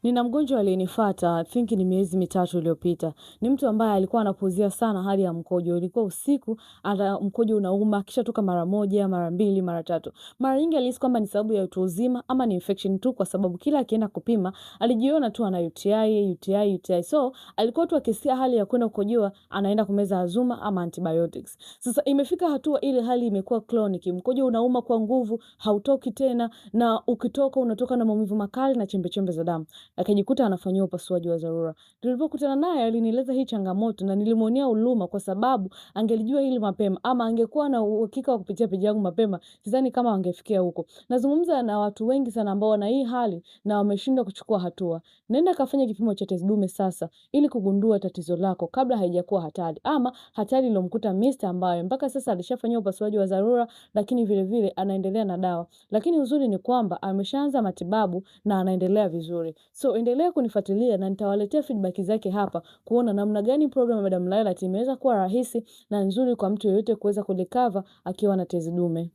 Nina mgonjwa aliyenifuata, I think ni miezi mitatu iliyopita. Ni mtu ambaye alikuwa anapuzia sana hali ya mkojo. Ilikuwa usiku, ata mkojo unauma, kisha toka mara moja, mara mbili, mara tatu. Mara nyingi alihisi kwamba ni sababu ya utu uzima ama ni infection tu, kwa sababu kila akienda kupima alijiona tu ana UTI. So alikuwa tu akisikia hali ya kwenda kukojoa anaenda kumeza Azuma ama antibiotics. Sasa imefika hatua ile hali imekuwa chronic. Mkojo unauma kwa nguvu, hautoki tena, na ukitoka unatoka na maumivu makali na chembe za damu. Akajikuta anafanyiwa upasuaji wa dharura. Tulipokutana naye alinieleza hii changamoto na nilimuonea huruma, kwa sababu angelijua hili mapema ama angekuwa na uhakika wa kupitia peji yangu mapema, sidhani kama angefikia huko. Nazungumza na watu wengi sana ambao wana hii hali na wameshindwa kuchukua hatua. Nenda kafanya kipimo cha tezi dume sasa, ili kugundua tatizo lako kabla haijakuwa hatari, ama hatari iliyomkuta Mr. ambaye mpaka sasa alishafanywa upasuaji wa dharura, lakini vile vile anaendelea na dawa. Lakini uzuri ni kwamba ameshaanza matibabu na anaendelea vizuri. So endelea kunifuatilia na nitawaletea feedback zake hapa, kuona namna gani program ya Madam Laila imeweza kuwa rahisi na nzuri kwa mtu yeyote kuweza kulikava akiwa na tezi dume.